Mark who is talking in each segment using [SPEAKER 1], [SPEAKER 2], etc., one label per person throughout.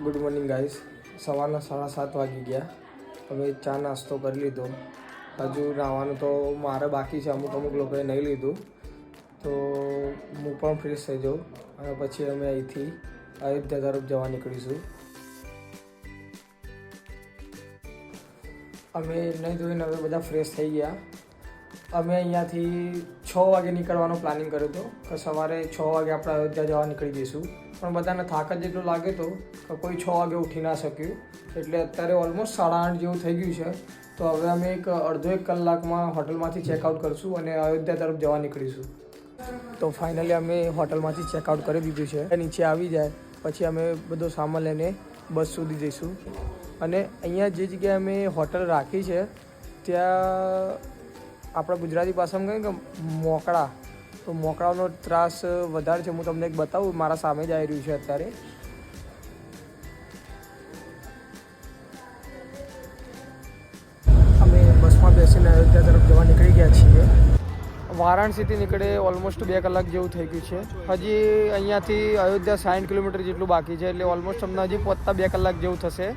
[SPEAKER 1] Good morning guys. સવારના 7:30 વાગી ગયા. અમે ચા નાસ્તો કરી લીધો. હજુ નાવાનું તો મારે બાકી છે. અમુક લોકોએ નહીં લીધું, તો હું પણ ફ્રેશ થઈ જાઉં અને પછી અમે અહીંથી અયોધ્યા તરફ જવા નીકળીશું. અમે નહીં ધોઈને હવે બધા ફ્રેશ થઈ ગયા. અમે અહીંયાથી 6 વાગે નીકળવાનો પ્લાનિંગ કર્યો હતો કે સવારે 6 વાગે આપણે અયોધ્યા જવા નીકળી જઈશું. પણ બધાને થાક જ એટલો લાગે તો કે કોઈ 6 વાગે ઉઠી ના શક્યું. એટલે અત્યારે ઓલમોસ્ટ 8:30 જેવું થઈ ગયું છે. તો હવે અમે અડધો એક કલાકમાં હોટલમાંથી ચેકઆઉટ કરીશું અને અયોધ્યા તરફ જવા નીકળીશું. તો ફાઇનલી અમે હોટલમાંથી ચેકઆઉટ કરી દીધું છે. નીચે આવી જાય પછી અમે બધો સામાન લઈને બસ સુધી જઈશું. અને અહીંયા જે જગ્યાએ અમે હોટલ રાખી છે ત્યાં આપણા ગુજરાતી ભાષામાં કહે કે મોકળા, તો મોકળાનો ત્રાસ વધારે છે. હું તમને એક બતાવું, મારા સામે જ આવી રહ્યું છે અત્યારે. અમે બસમાં બેસીને અયોધ્યા તરફ જવા નીકળી ગયા છીએ. વારાણસીથી નીકળે ઓલમોસ્ટ 2 કલાક જેવું થઈ ગયું છે. હજી અહીંયાથી અયોધ્યા 60 કિલોમીટર જેટલું બાકી છે. એટલે ઓલમોસ્ટ અમને હજી પહોંચતા 2 કલાક જેવું થશે.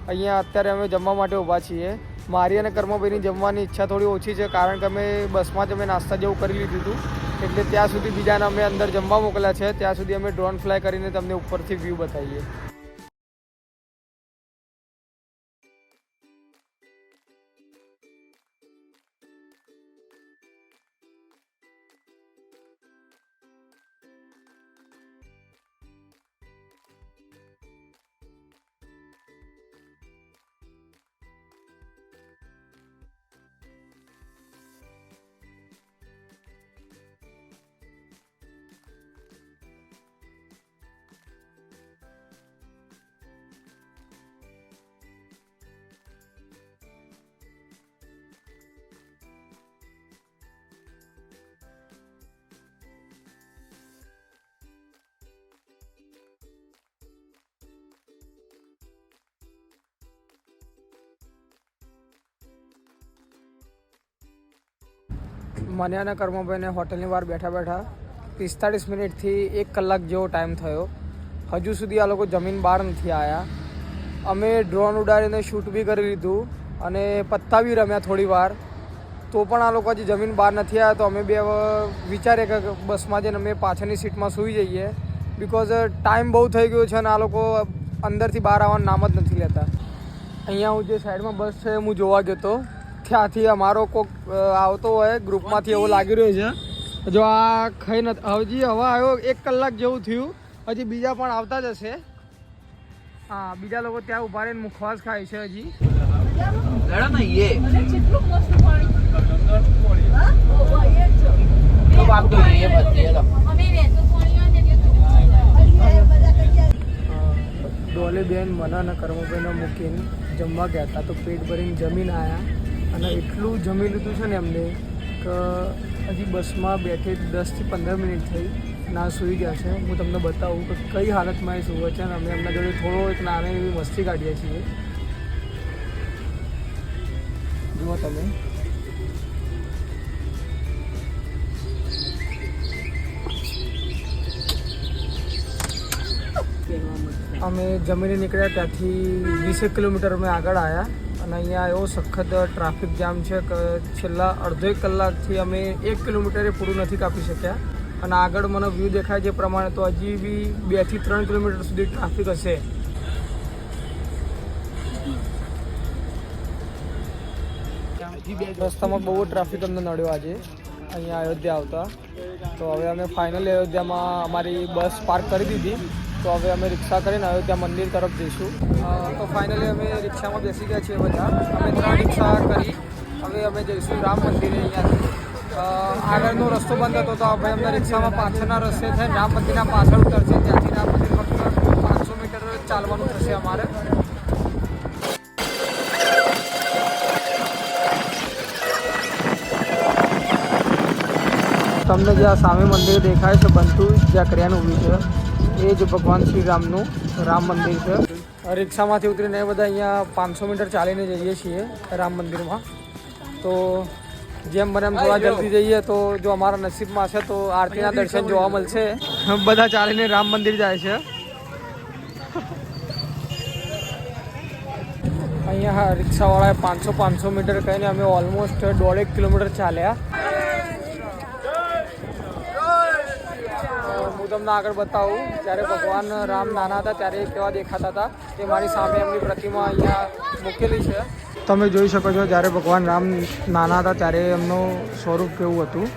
[SPEAKER 1] અહીંયા અત્યારે અમે જમવા માટે ઊભા છીએ. મારી અને કર્મભાઈની જમવાની ઈચ્છા થોડી ઓછી છે, કારણ કે અમે બસમાં જ અમે નાસ્તા જેવું કરી લીધું હતું. એટલે ત્યાં સુધી બીજાને અમે અંદર જમવા મોકલ્યા છે. ત્યાં સુધી અમે ડ્રોન ફ્લાય કરીને તમને ઉપરથી વ્યૂ બતાવીએ. મને અને કર્મભાઈને હોટલની બહાર બેઠા 45 મિનિટથી 1 કલાક જેવો ટાઈમ થયો. હજુ સુધી આ લોકો જમીન બહાર નથી આવ્યા. અમે ડ્રોન ઉડાડીને શૂટ બી કરી લીધું અને પત્તા બી રમ્યા થોડી વાર, તો પણ આ લોકો હજી જમીન બહાર નથી આવ્યા. તો અમે બે વિચારીએ કે બસમાં જઈને અમે પાછળની સીટમાં સૂઈ જઈએ, બિકોઝ ટાઈમ બહુ થઈ ગયો છે અને આ લોકો અંદરથી બહાર આવવાનું નામ જ નથી લેતા. અહીંયા હું જે સાઈડમાં બસ છે હું જોવા ગયો હતો, ત્યાંથી અમારો કોક આવતો હોય ગ્રુપમાંથી એવું લાગી રહ્યું છે. જો આ ખાઈ નથી હજી હવે આવ્યો 1 કલાક જેવું થયું. હજી બીજા પણ આવતા જ હશે. હા, બીજા લોકો ત્યાં ઉભા રહીને મુખવાસ ખાય છે હજી. ડોલે બેન મને અને કર્મભાઈને મૂકીને જમવા ગયા હતા, તો પેટ ભરીને જમીને આવ્યા અને એટલું જમી લીધું છે ને એમને કે હજી બસમાં બેઠે 10 થી 15 મિનિટ થઈ ના સૂઈ ગયા છે. હું તમને બતાવું કે કઈ હાલતમાં એ સૂવે છે. અને અમે એમના જોડે થોડો એક નાની એવી મસ્તી કાઢીએ છીએ. જુઓ તમે, અમે જમીને નીકળ્યા ત્યાંથી 20 કિલોમીટર અમે આગળ આવ્યા અને અહીંયા એવો સખત ટ્રાફિક જામ છે કે છેલ્લા અડધો 1 કલાકથી અમે 1 કિલોમીટરે પૂરું નથી કાપી શક્યા. અને આગળ મને વ્યૂ દેખાય જે પ્રમાણે તો હજી બી 2 થી 3 કિલોમીટર સુધી ટ્રાફિક હશે. રસ્તામાં બહુ ટ્રાફિક અમને નડ્યો આજે અહીંયા અયોધ્યા આવતા. તો હવે અમે ફાઇનલી અયોધ્યામાં અમારી બસ પાર્ક કરી દીધી. તો હવે અમે રિક્ષા કરીને અયોધ્યા મંદિર તરફ જઈશું. તો ફાઇનલી અમે રિક્ષામાં બેસી ગયા છીએ બધા. અમે 3 રિક્ષા કરી હવે અમે જઈશું રામ મંદિરે. અહીંયાથી આગળનો રસ્તો બંધ હતો તો ભાઈ અમને રિક્ષામાં પાછળના રસ્તે થઈને રામ મંદિરના પાછળ ઉતરશે. ત્યાંથી રામ મંદિર ફક્ત 500 મીટર ચાલવાનું થશે અમારે. તમને જે આ સામે મંદિર દેખાય છે બનતું, જ્યાં ક્રેન ઊભી છે, એ જ ભગવાન શ્રી રામનું રામ મંદિર છે. રિક્ષામાંથી ઉતરીને બધા અહીંયા 500 મીટર ચાલીને જઈએ છીએ રામ મંદિરમાં. તો જેમ બને એમ થોડા જલ્દી જઈએ તો જો અમારા નસીબમાં છે તો આરતીના દર્શન જોવા મળશે. બધા ચાલીને રામ મંદિર જાય છે. અહીંયા રિક્ષાવાળાએ 500 મીટર કહીને અમે ઓલમોસ્ટ 1.5 કિલોમીટર ચાલ્યા. હું તમને આગળ બતાવું, જ્યારે ભગવાન રામ નાના હતા ત્યારે કેવા દેખાતા હતા. તે મારી સામે એમની પ્રતિમા અહીંયા મૂકેલી છે. તમે જોઈ શકો છો જ્યારે ભગવાન રામ નાના હતા ત્યારે એમનું સ્વરૂપ કેવું હતું.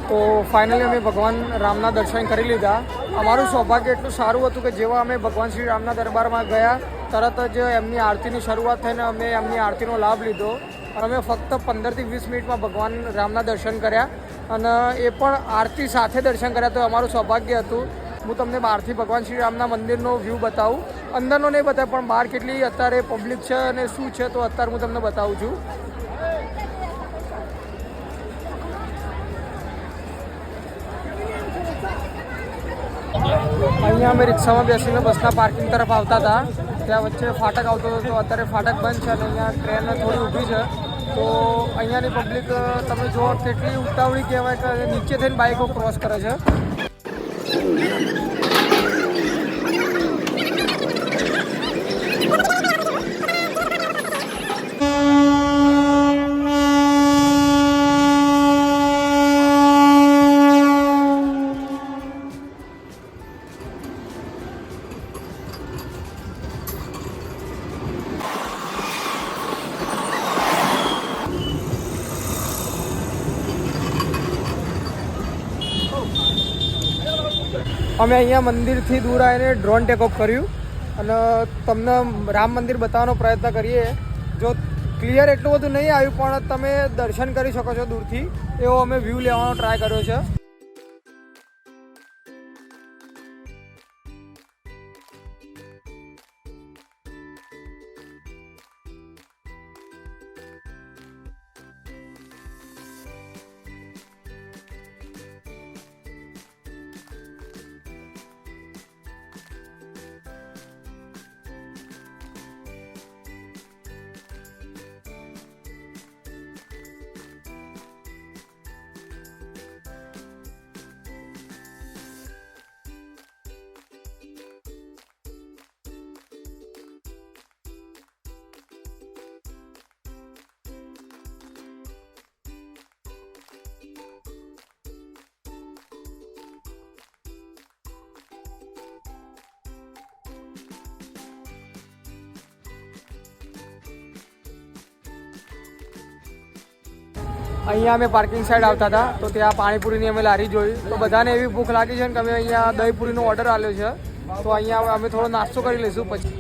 [SPEAKER 1] તો ફાઇનલી અમે ભગવાન રામના દર્શન કરી લીધા. અમારું સૌભાગ્ય એટલું સારું હતું કે જેવા અમે ભગવાન શ્રી રામના દરબારમાં ગયા તરત જ એમની આરતીની શરૂઆત થઈને અમે એમની આરતીનો લાભ લીધો. અને અમે ફક્ત 15 થી 20 મિનિટમાં ભગવાન રામના દર્શન કર્યા અને એ પણ આરતી સાથે દર્શન કર્યા. તો અમારું સૌભાગ્ય હતું. હું તમને બહારથી ભગવાન શ્રી રામના મંદિરનો વ્યૂ બતાવું, અંદરનો નહીં બતાવે પણ બહાર કેટલી અત્યારે પબ્લિક છે અને શું છે તો અત્યારે હું તમને બતાવું છું. અહીંયા અમે રિક્ષામાં બેસીને બસના પાર્કિંગ તરફ આવતા હતા. ત્યાં વચ્ચે ફાટક આવતો હતો તો અત્યારે ફાટક બંધ છે અને અહીંયા ટ્રેન થોડી ઊભી છે. તો અહીંયાની પબ્લિક તમે જુઓ કેટલી ઉતાવળી કહેવાય કે નીચે થઈને બાઇકો ક્રોસ કરે છે. અમે અહીંયા મંદિરથી દૂર આવીને ડ્રોન ટેક ઓફ કર્યું અને તમને રામ મંદિર બતાવવાનો પ્રયત્ન કરીએ. જો ક્લિયર એટલું બધું નહીં આવ્યું પણ તમે દર્શન કરી શકો છો દૂરથી, એવો અમે વ્યૂ લેવાનો ટ્રાય કર્યો છે. અહીંયા અમે પાર્કિંગ સાઈડ આવતા હતા તો ત્યાં પાણીપુરીની અમે લારી જોઈ. તો બધાને એવી ભૂખ લાગી છે ને કે અમે અહીંયા દહીંપુરીનો ઓર્ડર આપ્યો છે. તો અહીંયા અમે થોડો નાસ્તો કરી લઈશું. પછી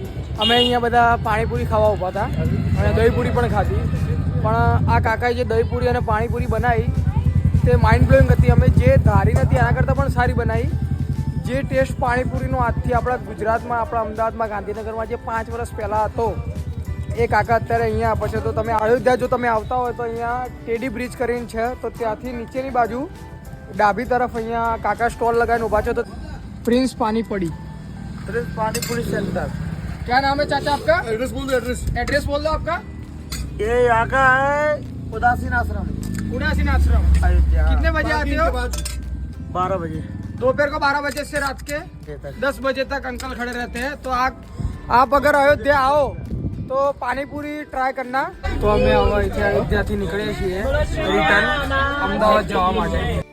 [SPEAKER 1] અમે અહીંયા બધા પાણીપુરી ખાવા ઊભા હતા અને દહીંપુરી પણ ખાધી. પણ આ કાકાએ જે દહીંપુરી અને પાણીપુરી બનાવી તે માઇન્ડ બ્લોઈંગ હતી. અમે જે ધારી નથી એના કરતાં પણ સારી બનાવી. જે ટેસ્ટ પાણીપુરીનો આજથી આપણા ગુજરાતમાં, આપણા અમદાવાદમાં, ગાંધીનગરમાં જે 5 વર્ષ પહેલાં હતો એ કાકા અત્યારે અહીંયા આપે છે. તો તમે અયોધ્યા જો તમે આવતા હોય તો અહીંયા ટેડી બ્રિજ કરીને છે તો ત્યાંથી નીચેની બાજુ ડાબી તરફ અહીંયા કાકા સ્ટોલ लगाने ऊभा છે. તો प्रिंस पानी पड़ी,
[SPEAKER 2] प्रिंस पानी पूरी सेंटर.
[SPEAKER 1] क्या नाम है चाचा आपका?
[SPEAKER 2] एड्रेस बोल दो.
[SPEAKER 1] एड्रेस बोल दो आपका.
[SPEAKER 2] ये यहाँ का है उदासीन आश्रम.
[SPEAKER 1] उदासीन आश्रम.
[SPEAKER 2] अयोध्या.
[SPEAKER 1] कितने बजे आते हो?
[SPEAKER 2] 12 बजे.
[SPEAKER 1] दोपहर को 12 बजे से रात के 10 बजे तक अंकल खड़े रहते हैं. तो आप अगर अयोध्या आओ તો પાણીપુરી ટ્રાય કરના. તો અમે હવે અહીંથી અયોધ્યાથી નીકળીએ છીએ રિટર્ન અમદાવાદ જવા માટે.